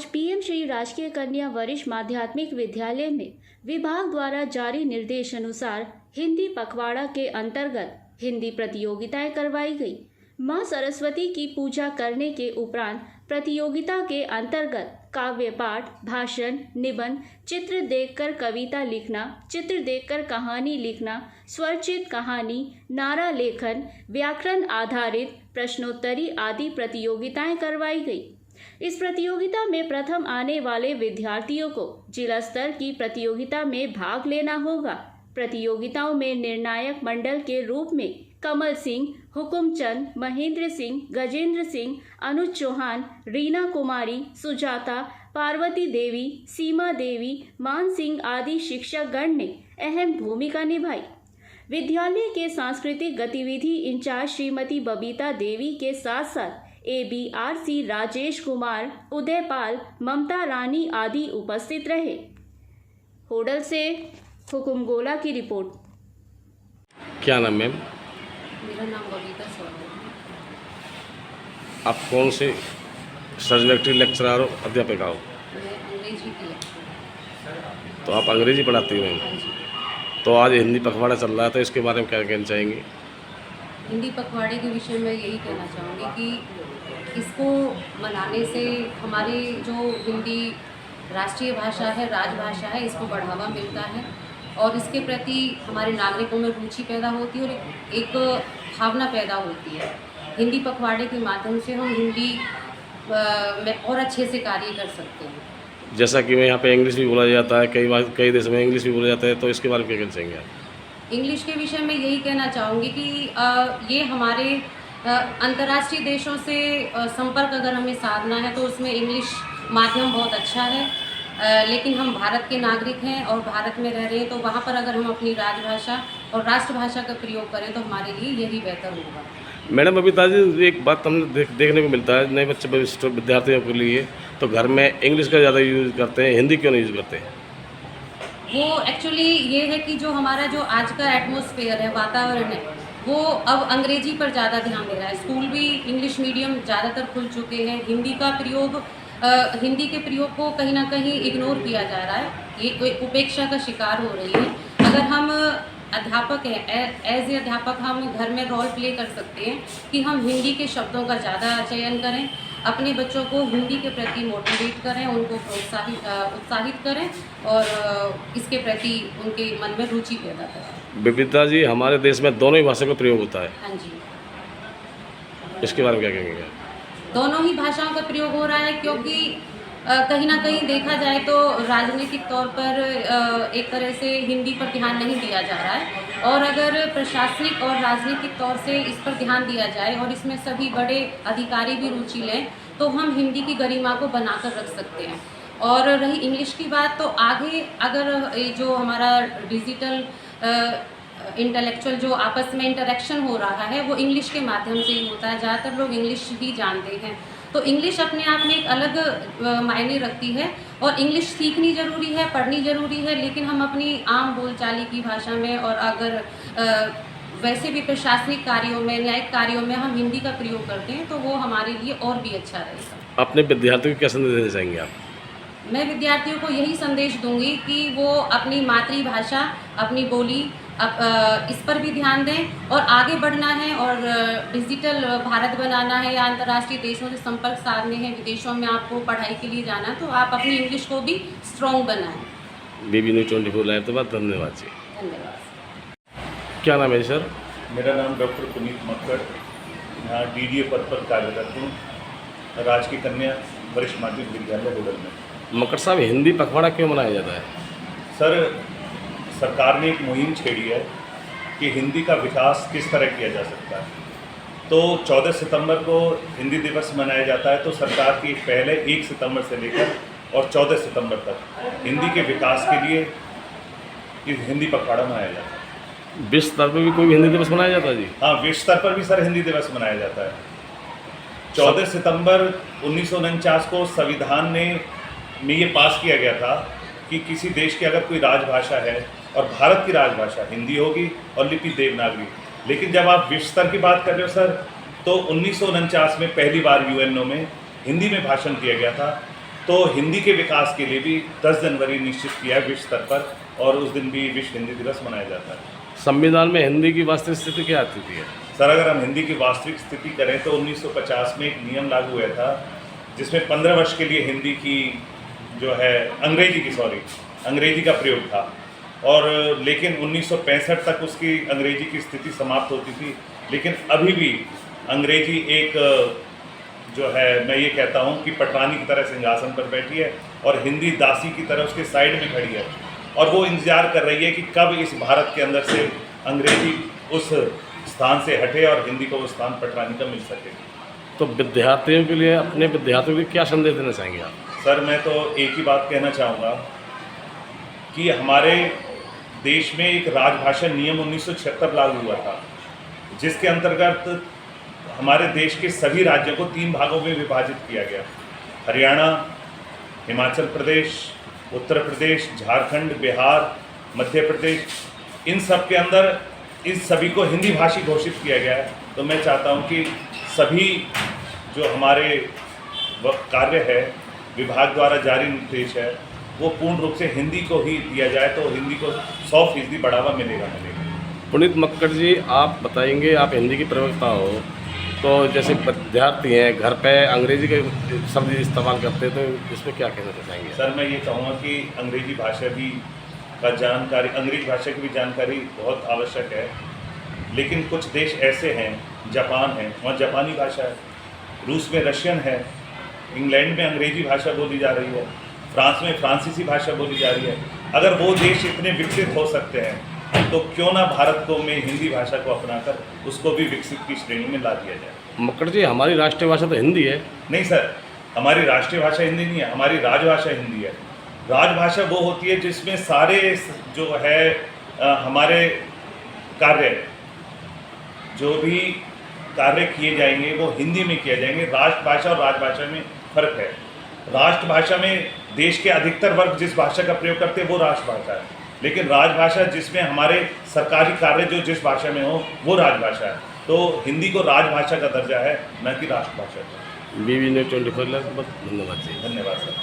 आज पीएम श्री राजकीय कन्या वरिष्ठ माध्यमिक विद्यालय में विभाग द्वारा जारी निर्देश अनुसार हिंदी पखवाड़ा के अंतर्गत हिंदी प्रतियोगिताएं करवाई गई। मां सरस्वती की पूजा करने के उपरांत प्रतियोगिता के अंतर्गत काव्य पाठ, भाषण, निबंध, चित्र देखकर कविता लिखना, चित्र देखकर कहानी लिखना, स्वरचित कहानी, नारा लेखन, व्याकरण आधारित प्रश्नोत्तरी आदि प्रतियोगिताएं करवाई गई। इस प्रतियोगिता में प्रथम आने वाले विद्यार्थियों को जिला स्तर की प्रतियोगिता में भाग लेना होगा। प्रतियोगिताओं में निर्णायक मंडल के रूप में कमल सिंह, हुकुमचंद, महेंद्र सिंह, गजेंद्र सिंह, अनुज चौहान, रीना कुमारी, सुजाता, पार्वती देवी, सीमा देवी, मान सिंह आदि शिक्षकगण ने अहम भूमिका निभाई। विद्यालय के सांस्कृतिक गतिविधि इंचार्ज श्रीमती बबीता देवी के साथ साथ ABRC राजेश कुमार, उदयपाल, ममता रानी आदि उपस्थित रहे। होडल से हुकुम गोला की रिपोर्ट। क्या नाम मैम? मेरा नाम बबीता सोनी है। आप कौन से सब्जेक्ट लेक्चरर हो, अध्यापिका हो? मैं अंग्रेजी की लेक्चर। तो आप अंग्रेजी पढ़ाती हो मैम? हाँ जी। तो आज हिंदी पखवाड़ा चल रहा है, तो इसके बारे में क्या कहना चाहेंगे? हिंदी पखवाड़े के विषय में यही कहना चाहूँगी कि इसको मनाने से हमारी जो हिंदी राष्ट्रीय भाषा है, राजभाषा है, इसको बढ़ावा मिलता है और इसके प्रति हमारे नागरिकों में रुचि पैदा होती है और एक भावना पैदा होती है। हिंदी पखवाड़े के माध्यम से हम हिंदी में और अच्छे से कार्य कर सकते हैं। जैसा कि मैं यहाँ पे इंग्लिश भी बोला जाता है, कई देशों में इंग्लिश भी बोला जाता है, तो इसके बारे में क्या कहना चाहेंगे आप? इंग्लिश के विषय में यही कहना चाहूँगी कि ये हमारे अंतर्राष्ट्रीय देशों से संपर्क अगर हमें साधना है तो उसमें इंग्लिश माध्यम बहुत अच्छा है। लेकिन हम भारत के नागरिक हैं और भारत में रह रहे हैं, तो वहाँ पर अगर हम अपनी राजभाषा और राष्ट्रभाषा का प्रयोग करें तो हमारे लिए यही बेहतर होगा। मैडम बबीता जी, एक बात हमने देखने को मिलता है नए बच्चे विद्यार्थियों के लिए तो घर में इंग्लिश का ज़्यादा यूज़ करते हैं, हिंदी क्यों नहीं यूज़ करते हैं? वो एक्चुअली ये है कि जो हमारा जो आज का एटमॉस्फेयर है, वातावरण है, वो अब अंग्रेजी पर ज़्यादा ध्यान दे रहा है। स्कूल भी इंग्लिश मीडियम ज़्यादातर खुल चुके हैं। हिंदी के प्रयोग को कहीं ना कहीं इग्नोर किया जा रहा है, ये कोई उपेक्षा का शिकार हो रही है। अगर हम अध्यापक हैं, एज ए अध्यापक हम घर में रोल प्ले कर सकते हैं कि हम हिंदी के शब्दों का ज़्यादा चयन करें, अपने बच्चों को हिंदी के प्रति मोटिवेट करें, उनको उत्साहित करें और इसके प्रति उनके मन में रुचि पैदा करें। बबीता जी, हमारे देश में दोनों ही भाषा का प्रयोग होता है, हाँ जी। इसके बारे में क्या कहेंगे? दोनों ही भाषाओं का प्रयोग हो रहा है क्योंकि कहीं ना कहीं देखा जाए तो राजनीतिक तौर पर एक तरह से हिंदी पर ध्यान नहीं दिया जा रहा है और अगर प्रशासनिक और राजनीतिक तौर से इस पर ध्यान दिया जाए और इसमें सभी बड़े अधिकारी भी रुचि लें तो हम हिंदी की गरिमा को बनाकर रख सकते हैं। और रही इंग्लिश की बात, तो आगे अगर जो हमारा डिजिटल इंटेलेक्चुअल जो आपस में इंटरेक्शन हो रहा है वो इंग्लिश के माध्यम से ही होता है। ज़्यादातर लोग इंग्लिश ही जानते हैं, तो इंग्लिश अपने आप में एक अलग मायने रखती है और इंग्लिश सीखनी ज़रूरी है, पढ़नी ज़रूरी है, लेकिन हम अपनी आम बोलचाली की भाषा में और अगर वैसे भी प्रशासनिक कार्यों में, न्यायिक कार्यों में हम हिंदी का प्रयोग करते हैं तो वो हमारे लिए और भी अच्छा रहेगा। अपने विद्यार्थियों को क्या संदेश देना चाहेंगे आप? मैं विद्यार्थियों को यही संदेश दूंगी कि वो अपनी मातृभाषा, अपनी बोली इस पर भी ध्यान दें और आगे बढ़ना है और डिजिटल भारत बनाना है या अंतर्राष्ट्रीय देशों से संपर्क साधने हैं, विदेशों में आपको पढ़ाई के लिए जाना है तो आप अपनी इंग्लिश को भी स्ट्रॉन्ग बनाएं। BB News 24 लाइव तो बात। धन्यवाद जी। धन्यवाद। क्या नाम है सर? मेरा नाम डॉक्टर पुनीत मक्कड़, यहाँ DDA पद पर कार्यरत हूँ, राजकीय कन्या वरिष्ठ माध्यमिक विद्यालय होडल में। मक्कड़ साहब, हिंदी पखवाड़ा क्यों मनाया जाता है? सर, सरकार ने एक मुहिम छेड़ी है कि हिंदी का विकास किस तरह किया जा सकता है। तो 14 सितंबर को हिंदी दिवस मनाया जाता है, तो सरकार की पहल है 1 सितंबर से लेकर और 14 सितंबर तक हिंदी के विकास के लिए हिंदी पखवाड़ा मनाया जाता है। विश्व स्तर पर भी कोई हिंदी दिवस मनाया जाता है जी? हाँ, विश्व स्तर पर भी सर हिंदी दिवस मनाया जाता है। 14 सितंबर 1949 को संविधान में ये पास किया गया था कि किसी देश की अगर कोई राजभाषा है और भारत की राजभाषा हिंदी होगी और लिपि देवनागरी। लेकिन जब आप विश्व स्तर की बात कर रहे हो सर, तो 1949 में पहली बार UNO में हिंदी में भाषण दिया गया था तो हिंदी के विकास के लिए भी 10 जनवरी निश्चित किया है विश्व स्तर पर, और उस दिन भी विश्व हिंदी दिवस मनाया जाता है। संविधान में हिंदी की वास्तविक स्थिति क्या स्थिति है? सर, अगर हम हिंदी की वास्तविक स्थिति करें तो 1950 में एक नियम लागू हुआ था जिसमें 15 वर्ष के लिए हिंदी की जो है अंग्रेजी का प्रयोग था, और लेकिन 1965 तक उसकी अंग्रेजी की स्थिति समाप्त होती थी। लेकिन अभी भी अंग्रेजी एक जो है, मैं ये कहता हूँ कि पटरानी की तरह सिंहासन पर बैठी है और हिंदी दासी की तरह उसके साइड में खड़ी है, और वो इंतजार कर रही है कि कब इस भारत के अंदर से अंग्रेजी उस स्थान से हटे और हिंदी को वो स्थान पटरानी का मिल सके। तो विद्यार्थियों के लिए, अपने विद्यार्थियों के लिए क्या संदेश देना चाहेंगे आप? सर, मैं तो एक ही बात कहना चाहूँगा कि हमारे देश में एक राजभाषा नियम 1976 लागू हुआ था, जिसके अंतर्गत हमारे देश के सभी राज्यों को 3 भागों में विभाजित किया गया। हरियाणा, हिमाचल प्रदेश, उत्तर प्रदेश, झारखंड, बिहार, मध्य प्रदेश, इन सब के अंदर इस सभी को हिंदी भाषी घोषित किया गया है। तो मैं चाहता हूं कि सभी जो हमारे कार्य है, विभाग द्वारा जारी निर्देश है, वो पूर्ण रूप से हिंदी को ही दिया जाए, तो हिंदी को 100% बढ़ावा मिलेगा। पुनीत मक्कड़ जी, आप बताएंगे, आप हिंदी की प्रवक्ता हो, तो जैसे विद्यार्थी हैं घर पे अंग्रेजी के शब्द इस्तेमाल करते हैं, तो इसमें क्या कहना चाहेंगे? सर, मैं ये कहूँगा कि अंग्रेजी भाषा की भी जानकारी बहुत आवश्यक है। लेकिन कुछ देश ऐसे हैं, जापान है, वहाँ जापानी भाषा है, रूस में रशियन है, इंग्लैंड में अंग्रेजी भाषा बोली जा रही है, फ्रांस में फ्रांसीसी भाषा बोली जा रही है। अगर वो देश इतने विकसित हो सकते हैं तो क्यों ना भारत को में हिंदी भाषा को अपनाकर उसको भी विकसित की श्रेणी में ला दिया जाए। मक्कड़ जी, हमारी राष्ट्रीय भाषा तो हिंदी है। नहीं सर, हमारी राष्ट्रीय भाषा हिंदी नहीं है, हमारी राजभाषा हिंदी है। राजभाषा वो होती है जिसमें सारे जो है हमारे कार्य, जो भी कार्य किए जाएंगे वो हिंदी में किए जाएंगे। राष्ट्रभाषा और राजभाषा में फ़र्क है। राष्ट्रभाषा में देश के अधिकतर वर्ग जिस भाषा का प्रयोग करते हैं वो राष्ट्रभाषा है, लेकिन राजभाषा जिसमें हमारे सरकारी कार्य जो जिस भाषा में हो वो राजभाषा है। तो हिंदी को राजभाषा का दर्जा है, न कि राष्ट्रभाषा का। BB News 24 धन्यवाद जी। धन्यवाद सर।